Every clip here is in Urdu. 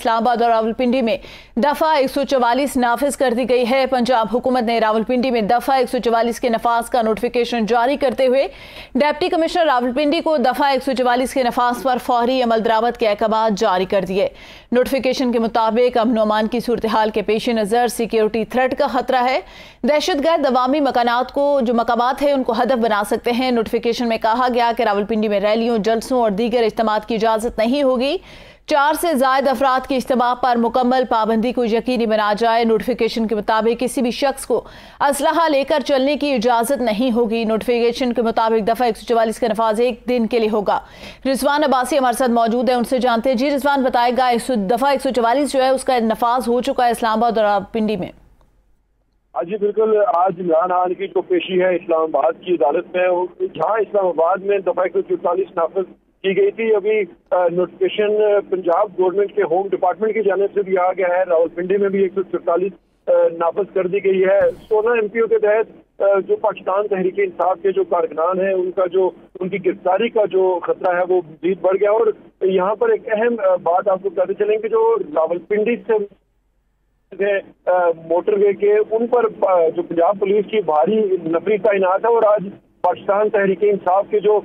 اسلام آباد اور راولپنڈی میں دفعہ 144 نافذ کر دی گئی ہے۔ پنجاب حکومت نے راولپنڈی میں دفعہ 144 کے نفاذ کا نوٹیفیکیشن جاری کرتے ہوئے ڈپٹی کمشنر راولپنڈی کو دفعہ 144 کے نفاذ پر فوری عمل درآمد کے احکامات جاری کر دیے۔ نوٹیفیکیشن کے مطابق امن و امان کی صورتحال کے پیش نظر سیکیورٹی تھریٹ کا خطرہ ہے۔ دہشت گرد عوامی مقامات ہیں ان کو ہدف بنا سکتے ہیں۔ نوٹیفیکیشن میں کہا گیا کہ راولپنڈی میں ریلیوں، جلسوں اور دیگر اجتماعات کی اجازت نہیں ہوگی۔ 4 سے زائد افراد کی اجتماع پر مکمل پابندی کو یقینی بنا جائے۔ نوٹیفیکیشن کے مطابق کسی بھی شخص کو اسلحہ لے کر چلنے کی اجازت نہیں ہوگی۔ نوٹیفیکیشن کے مطابق دفعہ 144 کا نفاذ 1 دن کے لیے ہوگا۔ رضوان عباسی ہمارے ساتھ موجود ہیں، ان سے جانتے ہیں۔ جی رضوان، بتائے گا دفعہ 144 جو ہے اس کا نفاذ ہو چکا ہے اسلام آباد اور راولپنڈی میں؟ جی بالکل، آج عمران خان کی جو پیشی ہے اسلام آباد کی عدالت میں، جہاں اسلام آباد میں دفعہ 144 نافذ کی گئی تھی، ابھی نوٹیفیکیشن پنجاب گورنمنٹ کے ہوم ڈپارٹمنٹ کی جانب سے بھی آ گیا ہے۔ راولپنڈی میں بھی 144 نافذ بڑھ دی گئی ہے۔ 16 MPO کے تحت جو پاکستان تحریک انصاف کے جو کارکنان ہیں ان کی گرفتاری کا جو خطرہ ہے وہ مزید بڑھ گیا۔ اور یہاں پر ایک اہم بات آپ کو بتاتے چلیں کہ جو راولپنڈی سے موٹر وے کے ان پر جو پنجاب پولیس کی بھاری نفری تعینات ہے، اور آج پاکستان تحریک انصاف کے جو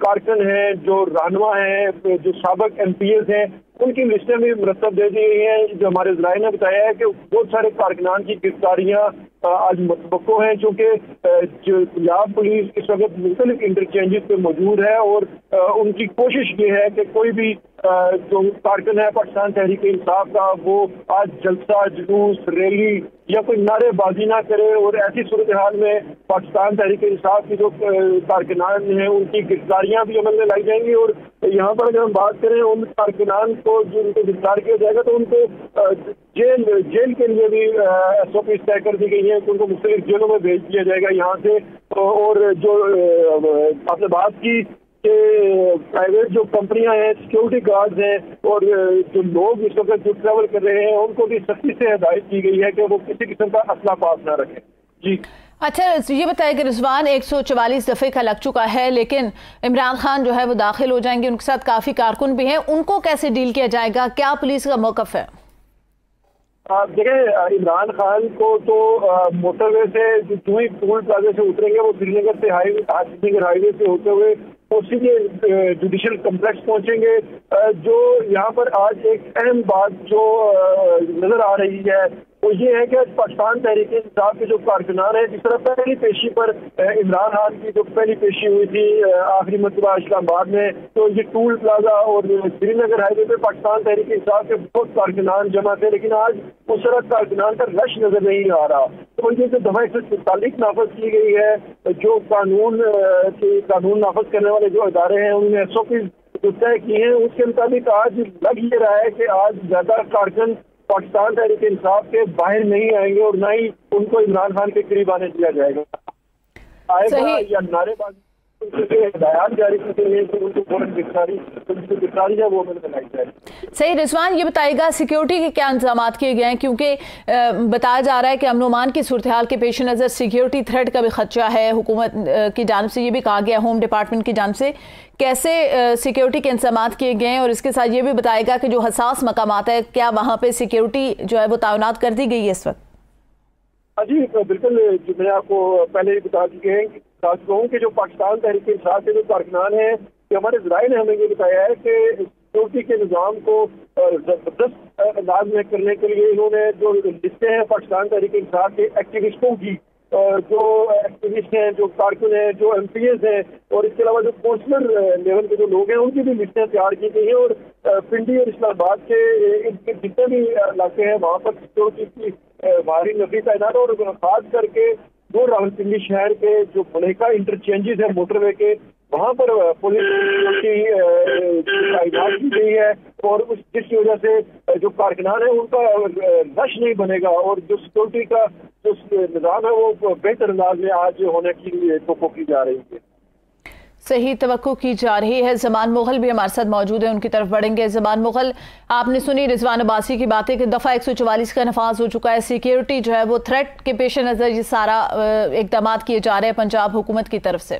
کارکن ہیں، جو رہنما ہیں، جو سابق MPs ہیں، ان کی لسٹیں بھی مرتب دے دی گئی ہیں۔ جو ہمارے ذرائع نے بتایا ہے کہ بہت سارے کارکنان کی گرفتاریاں آج متوقع ہیں، چونکہ پنجاب پولیس اس وقت مختلف انٹرچینجز پہ موجود ہے، اور ان کی کوشش یہ ہے کہ کوئی بھی جو کارکن ہے پاکستان تحریک انصاف کا، وہ آج جلسہ، جلوس، ریلی یا کوئی نعرے بازی نہ کرے، اور ایسی صورتحال میں پاکستان تحریک انصاف کی جو کارکنان ہیں ان کی گرفتاریاں بھی عمل میں لائی جائیں گی۔ اور یہاں پر اگر ہم بات کریں ان کارکنان کو جو ان کو گرفتار کیا جائے گا تو ان کو جیل کے لیے بھی SOPs طے کر دی گئی ہیں کہ ان کو مختلف جیلوں میں بھیج دیا جائے گا یہاں سے۔ اور جو آپ نے بات کی کہ پرائیویٹ جو کمپنیاں ہیں، سیکیورٹی گارڈز ہیں، اور جو لوگ اس وقت جو ٹریول کر رہے ہیں ان کو بھی سختی سے ہدایت کی گئی ہے کہ وہ کسی قسم کا اسلحہ پاس نہ رکھیں۔ جی اچھا، یہ بتائیں کہ رضوان 144 دفعے کا لگ چکا ہے، لیکن عمران خان جو ہے وہ داخل ہو جائیں گے، ان کے ساتھ کافی کارکن بھی ہیں، ان کو کیسے ڈیل کیا جائے گا؟ کیا پولیس کا موقف ہے؟ دیکھیں، عمران خان کو تو موٹر وے سے جو ہی ٹول پلازے سے اتریں گے وہ سری نگر سے سری نگر ہائی وے سے ہوتے ہوئے سیدھے جوڈیشل کمپلیکس پہنچیں گے۔ جو یہاں پر آج ایک اہم بات جو نظر آ رہی ہے وہ یہ ہے کہ پاکستان تحریک انصاف کے جو کارکنان ہیں، جس طرح پہلی پیشی پر عمران خان کی جو پہلی پیشی ہوئی تھی آخری مرتبہ اسلام آباد میں، تو یہ ٹول پلازا اور سری نگر ہائی وے پہ پاکستان تحریک انصاف کے بہت کارکنان جمع تھے، لیکن آج اس طرح کارکنان کا رش نظر نہیں آ رہا۔ تو یہ جو دفعہ 144 نافذ کی گئی ہے، جو قانون نافذ کرنے والے جو ادارے ہیں انہوں نے SOPs طے کی ہیں، اس کے مطابق آج لگ یہ رہا ہے کہ آج زیادہ کارکن پاکستان تحریک انصاف کے باہر نہیں آئیں گے، اور نہ ہی ان کو عمران خان کے قریب آنے دیا جائے گا۔ آئے گا یا نعرے بازی ہدایات جاری کی گئی ہیں کہ ان کو فوراً گرفتاری ہے وہ عمل میں لائی جائے۔ صحیح رضوان، یہ بتائے گا سیکیورٹی کے کیا انتظامات کیے گئے ہیں؟ کیونکہ بتایا جا رہا ہے کہ امن و امان کی صورتحال کے پیش نظر سیکیورٹی تھریٹ کا بھی خدشہ ہے۔ حکومت کی جانب سے یہ بھی کہا گیا، ہوم ڈپارٹمنٹ کی جانب سے، کیسے سیکیورٹی کے انتظامات کیے گئے ہیں؟ اور اس کے ساتھ یہ بھی بتائے گا کہ جو حساس مقامات ہے کیا وہاں پہ سیکیورٹی جو ہے وہ تعینات کر دی گئی ہے اس وقت؟ جی بالکل، میں آپ کو پہلے ہی بتا چکا ہوں کہ جو پاکستان تحریک انصاف کے جو کارکنان ہیں، کہ ہمارے ذرائع نے ہمیں یہ بتایا ہے کہ سیکورٹی کے نظام کو زبردست انداز میں کرنے کے لیے انہوں نے جو لسٹیں ہیں پاکستان تحریک انصاف کے ایکٹیوسٹوں کی، جو ایکٹیوسٹ ہیں، جو کارکن ہیں، جو MPs ہیں، اور اس کے علاوہ جو کونسلر لیول کے جو لوگ ہیں ان کی بھی لسٹیں تیار کی گئی ہیں۔ اور پنڈی اور اسلام آباد کے جتنے بھی علاقے ہیں وہاں پر سیکورٹی کی بھاری نفری تعینات، اور خاص کر کے جو راولپنڈی شہر کے جو ملیکا انٹرچینجز ہیں موٹر وے کے، وہاں پر پولیس کی تعینات کی گئی ہے، اور جس کی وجہ سے جو کارکنان ہیں ان کا رش نہیں بنے گا، اور جو سیکورٹی کا جو نظام ہے وہ بہتر انداز میں آج ہونے کی توقع کی جا رہی ہے۔ صحیح توقع کی جا رہی ہے۔ زمان مغل بھی ہمارے ساتھ موجود ہیں، ان کی طرف بڑھیں گے۔ زمان مغل، آپ نے سنی رضوان عباسی کی باتیں کہ دفعہ 144 کا نفاذ ہو چکا ہے، سیکیورٹی جو ہے وہ تھریٹ کے پیش نظر یہ سارا اقدامات کیے جا رہے ہیں پنجاب حکومت کی طرف سے۔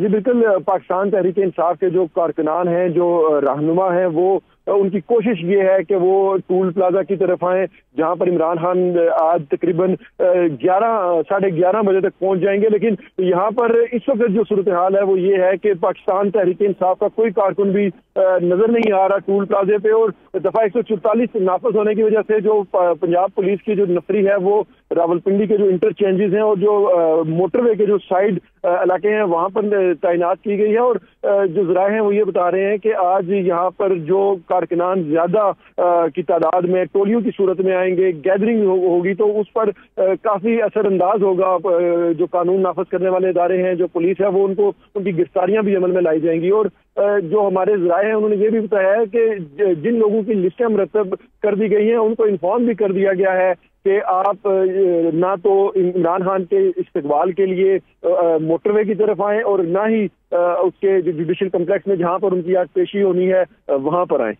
جی بالکل، پاکستان تحریک انصاف کے جو کارکنان ہیں، جو رہنما ہیں، وہ ان کی کوشش یہ ہے کہ وہ ٹول پلازا کی طرف آئیں، جہاں پر عمران خان آج تقریباً 11:30 بجے تک پہنچ جائیں گے. لیکن یہاں پر اس وقت جو صورتحال ہے وہ یہ ہے کہ پاکستان تحریک انصاف کا کوئی کارکن بھی نظر نہیں آ رہا ٹول پلازے پہ، اور دفعہ 144 نافذ ہونے کی وجہ سے جو پنجاب پولیس کی جو نفری ہے وہ راولپنڈی کے جو انٹرچینجز ہیں اور جو موٹر وے کے جو سائڈ علاقے ہیں وہاں پر تعینات کی گئی ہے. اور جو ذرائع ہیں وہ یہ بتا رہے ہیں کہ آج یہاں پر جو کارکنان زیادہ کی تعداد میں ٹولیوں کی صورت میں آئیں گے، گیدرنگ ہوگی، تو اس پر کافی اثر انداز ہوگا. جو قانون نافذ کرنے والے ادارے ہیں، جو پولیس ہے، وہ ان کی گرفتاریاں بھی عمل میں لائی جائیں گی. اور جو ہمارے ذرائع ہیں انہوں نے یہ بھی بتایا ہے کہ جن لوگوں کی لسٹیں مرتب کر دی گئی ہیں ان کو انفارم بھی کر دیا گیا ہے کہ آپ نہ تو عمران خان کے استقبال کے لیے موٹر وے کی طرف آئیں اور نہ ہی اس کے جو جوڈیشل کمپلیکس میں جہاں پر ان کی آج پیشی ہونی ہے وہاں پر آئیں.